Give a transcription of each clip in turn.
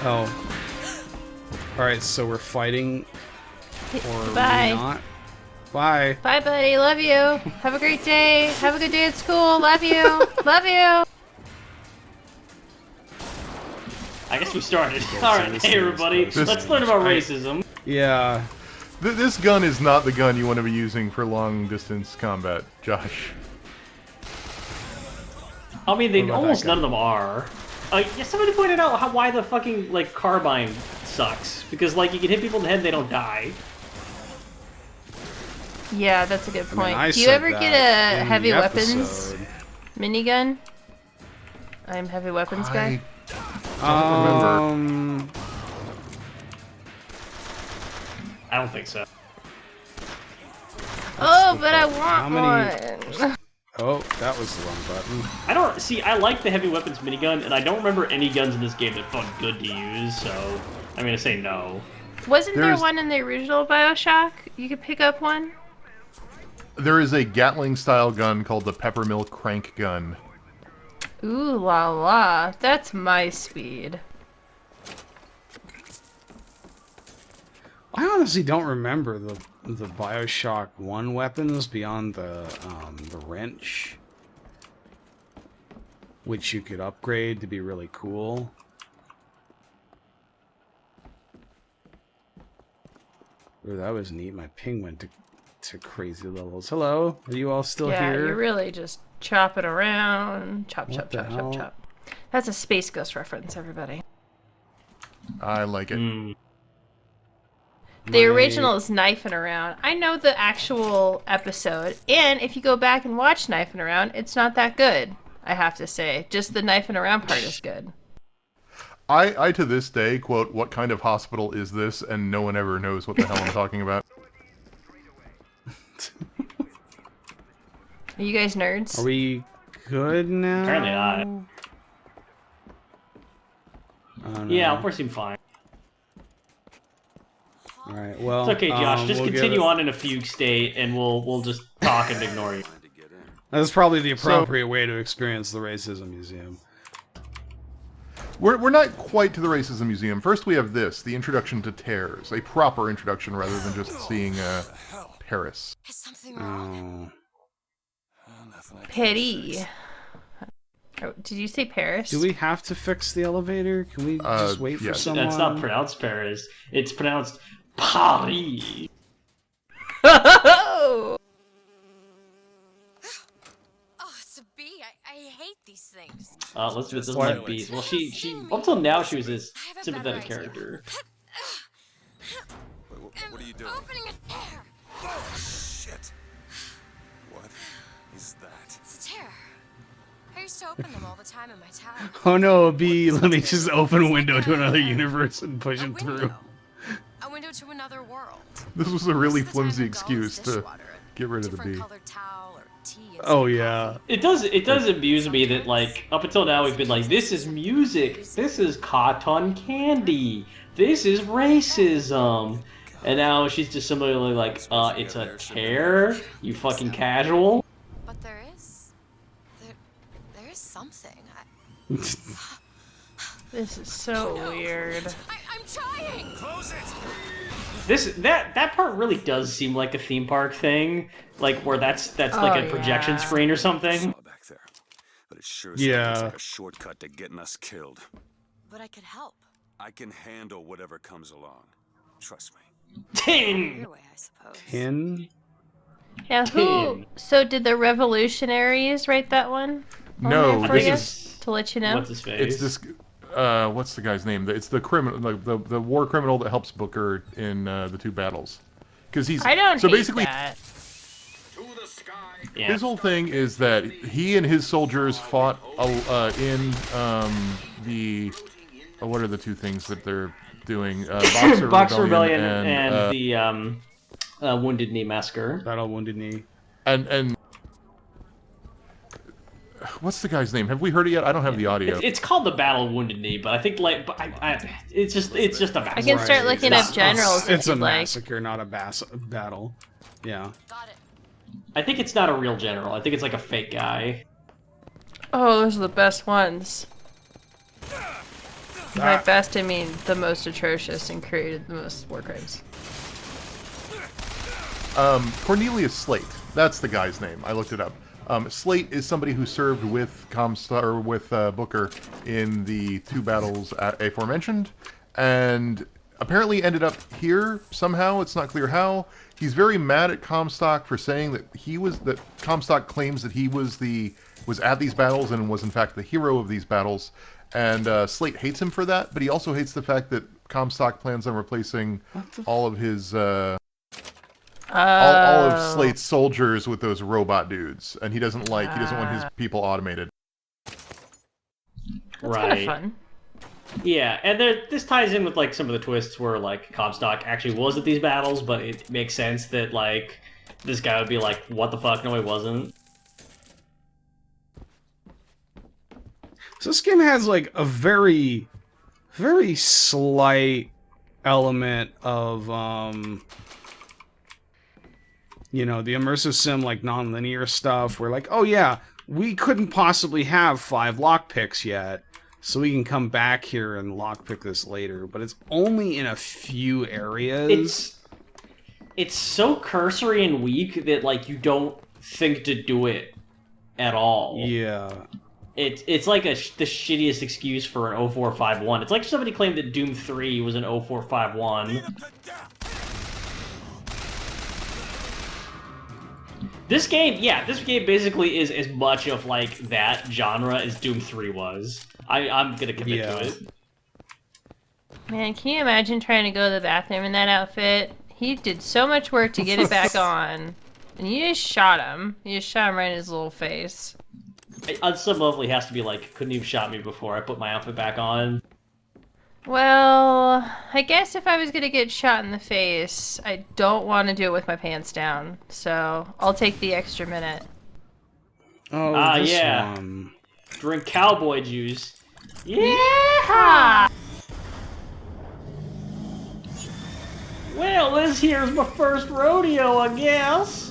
Oh. Alright, so we're fighting. Or Bye. we not? Bye. Bye, buddy. Love you. Have a great day. Have a good day at school. Love you. Love you. I guess we started. Alright, hey everybody. Let's learn about racism. Yeah. This gun is not the gun you want to be using for long-distance combat, Josh. I mean, almost none of them are. Yeah, somebody pointed out why the fucking, like, carbine sucks. Because, like, you can hit people in the head and they don't die. Yeah, that's a good point. I mean, do you ever get a heavy weapons minigun? I'm heavy weapons guy. I don't remember. I don't think so. Oh, but I want one. Oh, that was the wrong button. I don't... See, I like the heavy weapons minigun, and I don't remember any guns in this game that felt good to use, so I'm gonna say no. Wasn't there one in the original Bioshock? You could pick up one? There is a Gatling-style gun called the Peppermill Crank Gun. Ooh la la, that's my speed. I honestly don't remember the Bioshock 1 weapons beyond the wrench, which you could upgrade to be really cool. Ooh, that was neat. My ping went to crazy levels. Hello, are you all still here? Yeah, you're really just chopping around. Chop, chop, chop, chop, chop. That's a Space Ghost reference, everybody. I like it. The original is knifing around. I know the actual episode, and if you go back and watch Knifing Around, it's not that good, I have to say. Just the knifing around part is good. I to this day quote, "What kind of hospital is this?" and no one ever knows what the hell I'm talking about. Are you guys nerds? Are we good now? Apparently not. Yeah, we seem fine. Alright, well... It's okay, Josh. Just continue on in a fugue state, and we'll just talk and ignore you. That's probably the appropriate way to experience the Racism Museum. We're not quite to the Racism Museum. First we have this, the introduction to Tears. A proper introduction rather than just seeing Paris. Is something wrong? Pity. Oh, did you say Paris? Do we have to fix the elevator? Can we just wait for someone? It's not pronounced Paris. It's pronounced Paris. Oh, it's a bee. I hate these things. Elizabeth doesn't like bees. Well, she up until now she was this sympathetic character. What are you doing? Opening an air. Oh, shit. What is that? It's a tear. I used to open them all the time in my tower. Oh no, a bee! Let me just open a window to another universe and push it through. A window to another world. This was a really flimsy excuse to get rid of the bee. Oh yeah. It does amuse me that, like, up until now we've been like, this is music, this is cotton candy, this is racism. And now she's just similarly like, it's a tear, you fucking casual. But there is something. this is so weird. I'm trying. Close it. That part really does seem like a theme park thing, like where that's like a projection screen or something. Back there. But it sure Yeah. like a shortcut to getting us killed. But I could help. I can handle whatever comes along. Trust me. Tin! Your way, I suppose. Tin? Yeah, who? So did the revolutionaries write that one? No, For think you? it's- To let you know? What's his face? it's this. What's the guy's name? It's the criminal, the war criminal that helps Booker in the two battles. Because he's I don't so hate basically that. Yeah. his whole thing is that he and his soldiers fought in the what are the two things that they're doing? Boxer Rebellion and the Wounded Knee Massacre. Battle Wounded Knee. and what's the guy's name? Have we heard it yet? I don't have the audio. It's called the Battle of Wounded Knee, but I think like, it's just a massacre. I can start looking up generals if It's a you'd like. massacre, not a battle. Yeah. Got it. I think it's not a real general. I think it's like a fake guy. Oh, those are the best ones. By best, I mean the most atrocious and created the most war crimes. Cornelius Slate. That's the guy's name. I looked it up. Slate is somebody who served with Booker in the 2 battles aforementioned, and apparently ended up here somehow. It's not clear how. He's very mad at Comstock for saying that Comstock claims that he was at these battles and was in fact the hero of these battles. And Slate hates him for that, but he also hates the fact that Comstock plans on replacing all of his all of Slate's soldiers with those robot dudes, and he doesn't want his people automated. That's kind of fun. Yeah, and this ties in with like some of the twists where like Comstock actually was at these battles, but it makes sense that like this guy would be like, "What the fuck? No, he wasn't." So this game has like a very, very slight element of, you know, the immersive sim, like non-linear stuff where like, oh yeah, we couldn't possibly have 5 lockpicks yet, so we can come back here and lockpick this later. But it's only in a few areas. It's so cursory and weak that like you don't think to do it at all. Yeah. It's like the shittiest excuse for an 0451. It's like somebody claimed that Doom 3 was an 0451. This game basically is as much of like that genre as Doom 3 was. I'm gonna commit to it. Man, can you imagine trying to go to the bathroom in that outfit? He did so much work to get it back on, and you just shot him. You just shot him right in his little face. On some level, he has to be like, couldn't you have shot me before I put my outfit back on? Well, I guess if I was gonna get shot in the face, I don't want to do it with my pants down. So I'll take the extra minute. Oh, this yeah. one. Drink cowboy juice. Yeah! Well, this here's my first rodeo, I guess.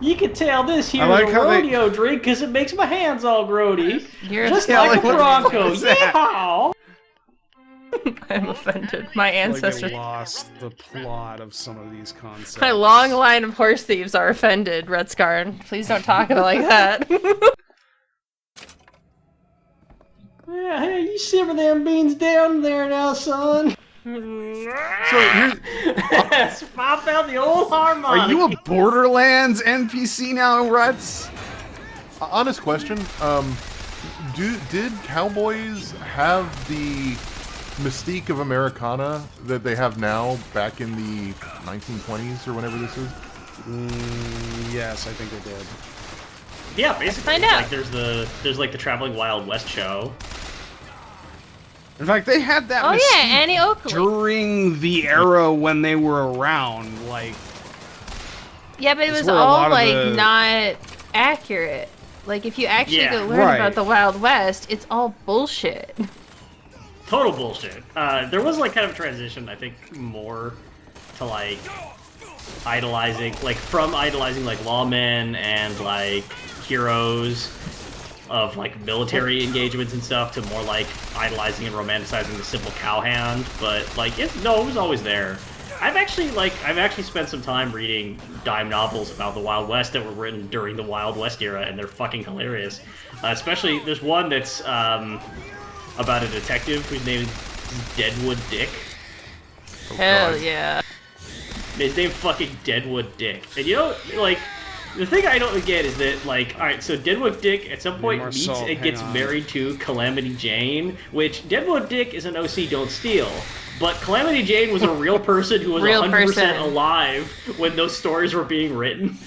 You can tell this here's a rodeo drink because it makes my hands all grody. You're just like a Bronco. Yeah! I'm offended. My ancestors. Like, lost the plot of some of these concepts. My long line of horse thieves are offended, Red Scar. Please don't talk about it like that. Yeah, hey, you simmer them beans down there now, son. So here's pop out the old harmonic. Are you a Borderlands NPC now, Ruts? honest question. Did cowboys have the mystique of Americana that they have now back in the 1920s or whenever this is? Yes, I think they did. Yeah, basically. Find out. Like there's like the Traveling Wild West show. In fact, they had that mystique Annie Oakley. during the era when they were around. Like, yeah, but it was where a all lot of like the- not accurate. Like if you actually Yeah, go learn right. about the Wild West, it's all bullshit. Total bullshit. There was like kind of a transition, I think, more to like idolizing, like from idolizing like lawmen and like heroes of like military engagements and stuff to more like idolizing and romanticizing the simple cowhand. But like, it was always there. I've actually spent some time reading dime novels about the Wild West that were written during the Wild West era, and they're fucking hilarious. Especially, there's one that's about a detective whose name is Deadwood Dick. Hell yeah. His name's fucking Deadwood Dick. And you know, like, the thing I don't get is that, like, alright, so Deadwood Dick at some point meets and gets married to Calamity Jane, which Deadwood Dick is an OC Don't Steal. But Calamity Jane was a real person who was 100% alive when those stories were being written.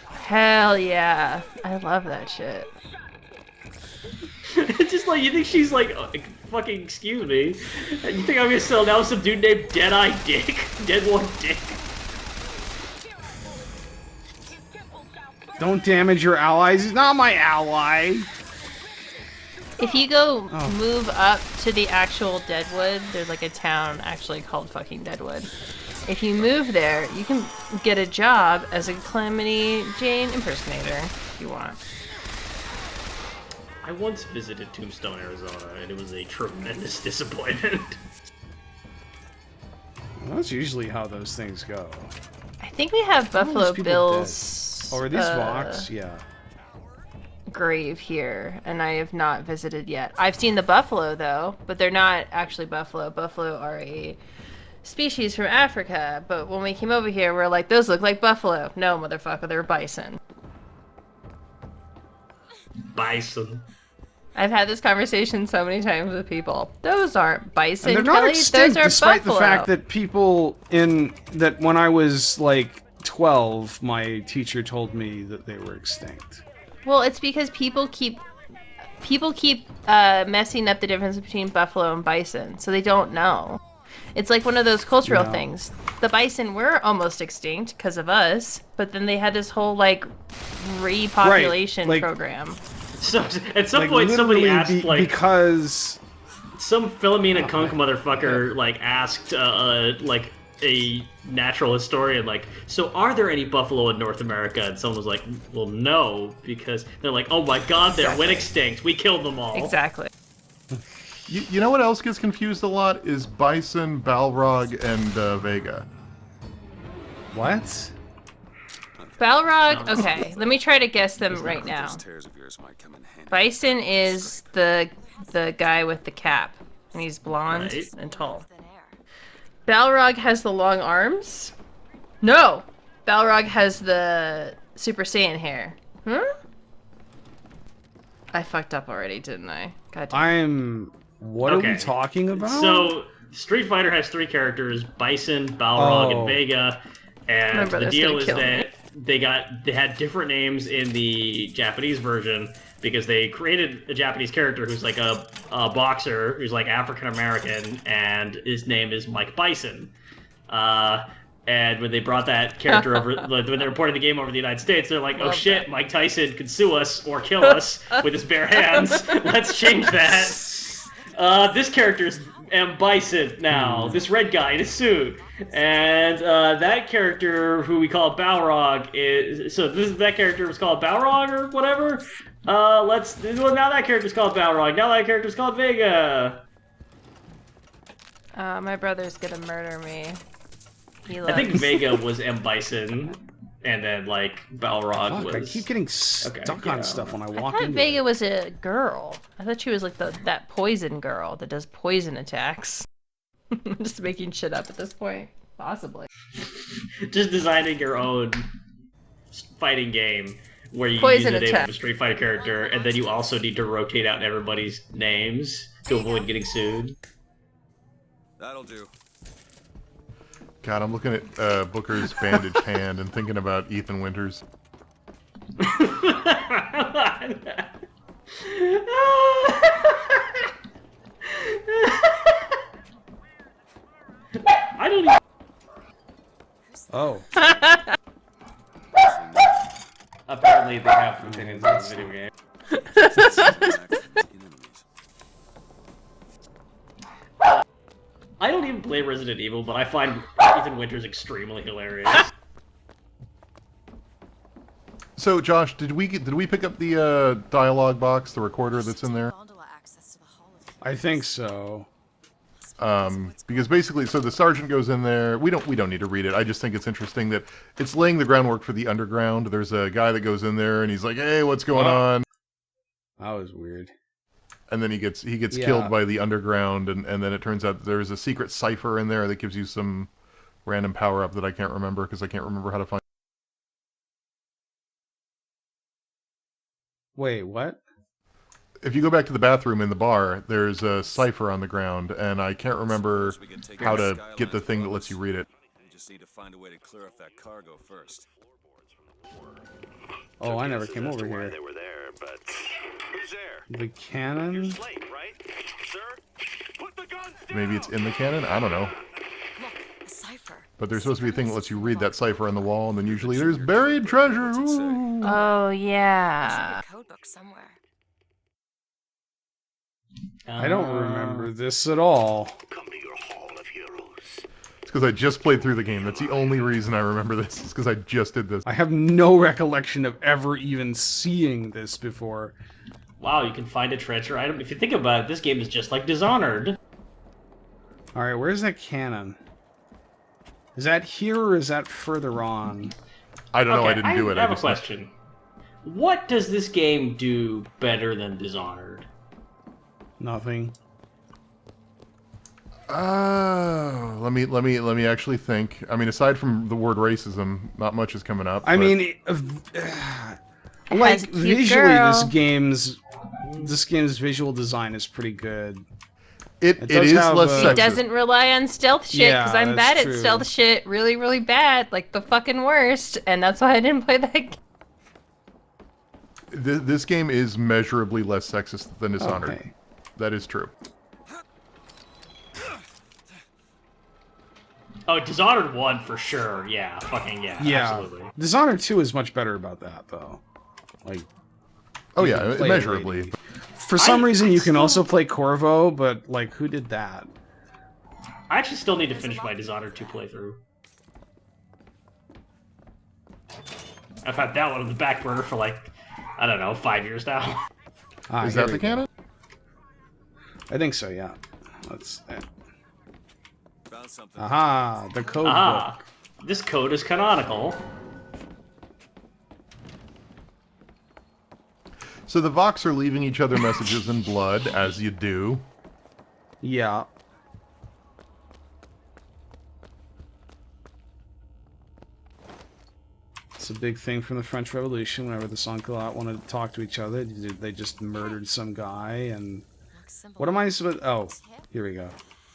Hell yeah. I love that shit. It's just like, you think she's like, fucking, excuse me. You think I'm gonna settle down with some dude named Deadeye Dick? Deadwood Dick. Don't damage your allies. He's not my ally. If you go move up to the actual Deadwood, there's like a town actually called fucking Deadwood. If you move there, you can get a job as a Calamity Jane impersonator if you want. I once visited Tombstone, Arizona, and it was a tremendous disappointment. Well, that's usually how those things go. I think we have How are Buffalo these people Bill's Oh, are these Vox? Yeah. grave here, and I have not visited yet. I've seen the buffalo though, but they're not actually buffalo. Buffalo are a species from Africa, but when we came over here, we're like, those look like buffalo. No, motherfucker, they're bison. Bison. I've had this conversation so many times with people. Those aren't bison, And they're not Kelly. extinct, Those are despite buffalo. the fact that people that when I was like 12, my teacher told me that they were extinct. Well, it's because people keep messing up the difference between buffalo and bison, so they don't know. It's like one of those cultural Yeah. things. The bison were almost extinct because of us, but then they had this whole like repopulation like- program. So at some Like, point, somebody literally asked like because some Philomena Kunk motherfucker like asked like a natural historian like, so are there any buffalo in North America? And someone was like, well, no, because they're like, oh my god, they went extinct. We killed them all. Exactly. You know what else gets confused a lot is bison, Balrog, and Vega. what? Balrog. Okay, let me try to guess them right now. Those tears of yours might come in handy. Bison is the guy with the cap, and he's blonde Right. and tall. Thin air. Balrog has the long arms? No! Balrog has the Super Saiyan hair. Huh? I fucked up already, didn't I? God damn. What are we Okay. talking about? So Street Fighter has 3 characters: Bison, Balrog, Oh. and Vega. My And the brother's deal gonna is kill that me. they had different names in the Japanese version because they created a Japanese character who's like a boxer who's like African American, and his name is Mike Bison. And when they brought that character over, like, when they were porting the game over to the United States, they're like, "Oh Love shit, that. Mike Tyson could sue us or kill us with his bare hands. Let's change that." This character's M. Bison now. This red guy in a suit, and that character who we call Balrog is that character was called Balrog or whatever. Now that character's called Balrog. Now that character's called Vega. My brother's gonna murder me. He I think loves- Vega was M. Bison, and then like Balrog Fuck, I was. keep getting stuck on stuff when I I walk thought into Vega it. was a girl. I thought she was like that poison girl that does poison attacks. I'm just making shit up at this point. Possibly. Just designing your own fighting game where you Poison use the name attack. of a Street Fighter character, and then you also need to rotate out everybody's names to avoid getting sued. That'll do. God, I'm looking at Booker's bandaged hand and thinking about Ethan Winters. I don't even... Oh. Apparently they have opinions on this video game. I don't even play Resident Evil, but I find Ethan Winters extremely hilarious. So, Josh, did we pick up the dialogue box, the recorder that's in there? Gondola access to the Hall of I think so. Because basically, so the sergeant goes in there. We don't need to read it. I just think it's interesting that it's laying the groundwork for the underground. There's a guy that goes in there and he's like, "Hey, what's going on?" That was weird. And then he gets Yeah. killed by the underground, and then it turns out there's a secret cipher in there that gives you some random power up that I can't remember because I can't remember how to find. Wait, what? If you go back to the bathroom in the bar, there's a cipher on the ground, and I can't remember Suppose we could take how the to get the Skyline thing that above lets us. you read it. We just need to find a way to clear up that cargo first. Oh, I never came over here. They were there, but who's there? The cannon? Slate, right? Sir? Put the guns down! Maybe it's in the cannon. I don't know. Look, a cipher. But there's supposed to be a thing that lets you read that cipher on the wall, and then usually there's buried treasure. What's it say? Ooh. Oh There should yeah. be a code book somewhere. I don't remember this at all. Come to your Hall of Heroes. It's because I just played through the game. That's the only reason I remember this. It's because I just did this. I have no recollection of ever even seeing this before. Wow, you can find a treasure item. If you think about it, this game is just like Dishonored. Alright, where's that cannon? Is that here or is that further on? I don't know. I Okay, didn't do it. I have a just- question. What does this game do better than Dishonored? Nothing. Let me actually think. I mean, aside from the word racism, not much is coming up. I but- mean, like has a cute visually, girl. this game's visual design is pretty good. it does is have less a- He sexist. doesn't rely on stealth shit because Yeah, I'm that's bad at true. stealth shit, really, really bad, like the fucking worst, and that's why I didn't play that game. This game is measurably less sexist than Dishonored. Okay. That is true. Oh, Dishonored 1 for sure. Yeah, fucking yeah. Yeah. Absolutely. Dishonored 2 is much better about that, though. Like, Oh you yeah, can play immeasurably. it for some I reason, you can still- also play Corvo, but like, who did that? I actually still need to finish my Dishonored 2 playthrough. I've had that one on the back burner for like, I don't know, 5 years now. Ah, Is here that we the go. canon? I think so. Yeah. That's it. Found something. Aha, the code Ah, book. this code is canonical. So the Vox are leaving each other messages in blood, as you do. Yeah. It's a big thing from the French Revolution. Whenever the sans-culottes wanted to talk to each other, they just murdered some guy. And what am I supposed? Oh, here we go.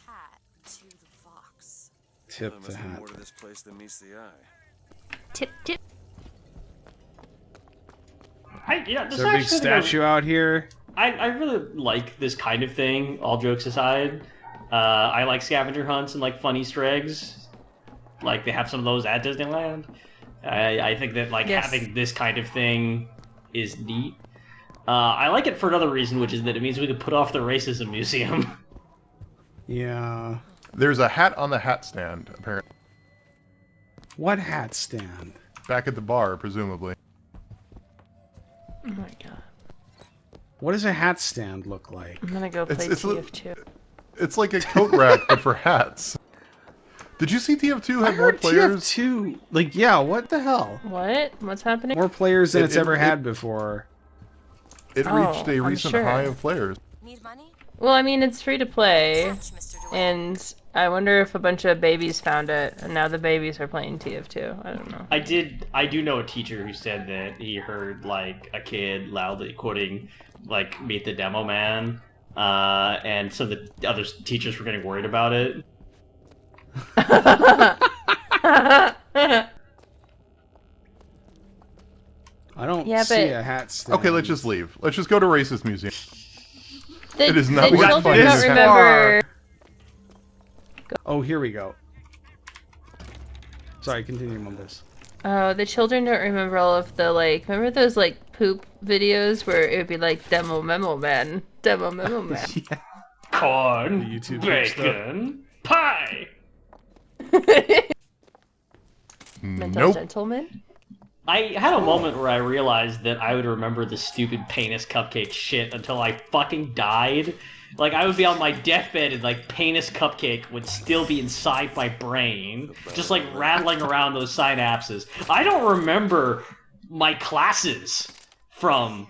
Hat to the Vox. Tip There the must be hat. more to this place than meets the eye. Tip, tip. Is there a big statue out here? I really like this kind of thing, all jokes aside. I like scavenger hunts and like fun Easter eggs. Like they have some of those at Disneyland. I think that like Yes. having this kind of thing is neat. I like it for another reason, which is that it means we can put off the racism museum. Yeah. There's a hat on the hat stand, apparently. What hat stand? Back at the bar, presumably. Oh my god. What does a hat stand look like? I'm gonna go play It's a- TF2. It's like a coat rack, but for hats. Did you see TF2 had more players? TF2. Like, yeah. What the hell? What? What's happening? More players than It- it's it- ever it- had before. It Oh, reached a I'm recent sure. high of players. Need money? Well, I mean, it's free to play, Catch, Mr. DeWitt. and I wonder if a bunch of babies found it, and now the babies are playing TF2. I don't know. I do know a teacher who said that he heard like a kid loudly quoting like "Meet the Demo Man," and so the other teachers were getting worried about it. I don't Yeah, see but- a hat stand. Okay, let's just leave. Let's just go to Racist Museum. The, It is not the what children fun don't is remember. Oh, here we go. Sorry, continue on this. Oh, the children don't remember all of the like. Remember those like poop videos where it would be like demo memo man, demo memo man. Corn, The YouTube bacon, pie. Mental Nope. gentleman. I had a moment where I realized that I would remember the stupid Painis Cupcake shit until I fucking died. Like, I would be on my deathbed and, like, Painis Cupcake would still be inside my brain, just, like, rattling around those synapses. I don't remember my classes from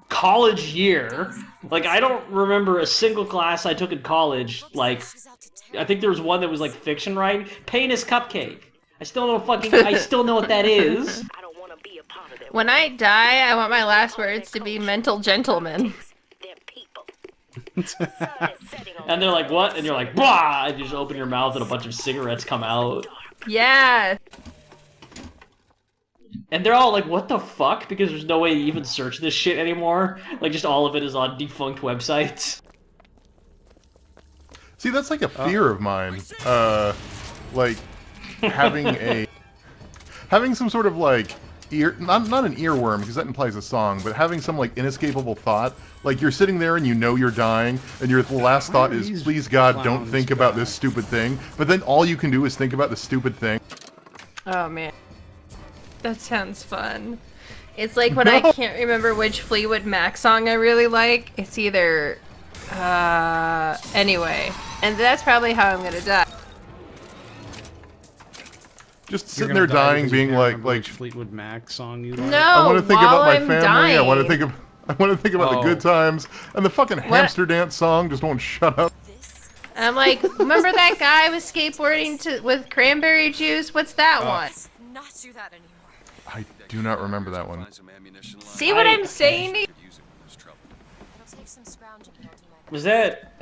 college year. Like, I don't remember a single class I took in college. Like, She's out to take I think there was one that was, like, fiction writing. Painis Cupcake. I still know what that is. I don't want to be a part of their When I die, I want my last words to be mental gentleman. They're people. And they're like, what? And you're like, blah! And you just open your mouth and a bunch of cigarettes come out. Yeah. And they're all like, what the fuck? Because there's no way to even search this shit anymore. Like, just all of it is on defunct websites. See, that's like a fear of mine. Like having some sort of like not an earworm because that implies a song, but having some like inescapable thought. Like you're sitting there and you know you're dying, and your last thought is, these "Please God, don't clowns think about this back?" stupid thing." But then all you can do is think about the stupid thing. Oh man. That sounds fun. It's like when I can't remember which Fleetwood Mac song I really like. It's either anyway, and that's probably how I'm gonna die. Just You're sitting gonna there die dying, because you being can't like, remember which Fleetwood Mac song you like. No, I want to think while about my I'm family. dying. I want to think about the good Oh. times, and the fucking hamster dance song just won't shut up. I'm like, remember that guy was skateboarding with cranberry juice? What's that one? Not do that anymore. I do not remember that one. Find some ammunition lying See what I- I'm saying? could use it when there's trouble. It'll take some scrounging, but I'll do my Was that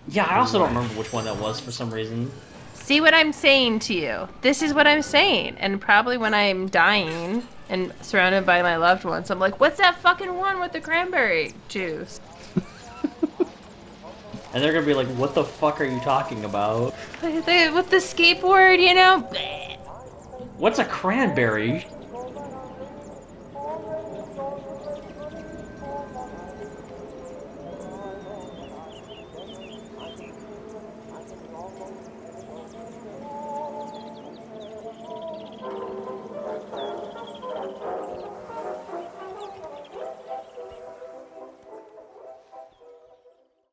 Yeah, I also don't remember which one that was for some reason. See what I'm saying to you? This is what I'm saying. And probably when I'm dying and surrounded by my loved ones, I'm like, what's that fucking one with the cranberry juice? And they're gonna be like, what the fuck are you talking about? With the skateboard, you know? What's a cranberry?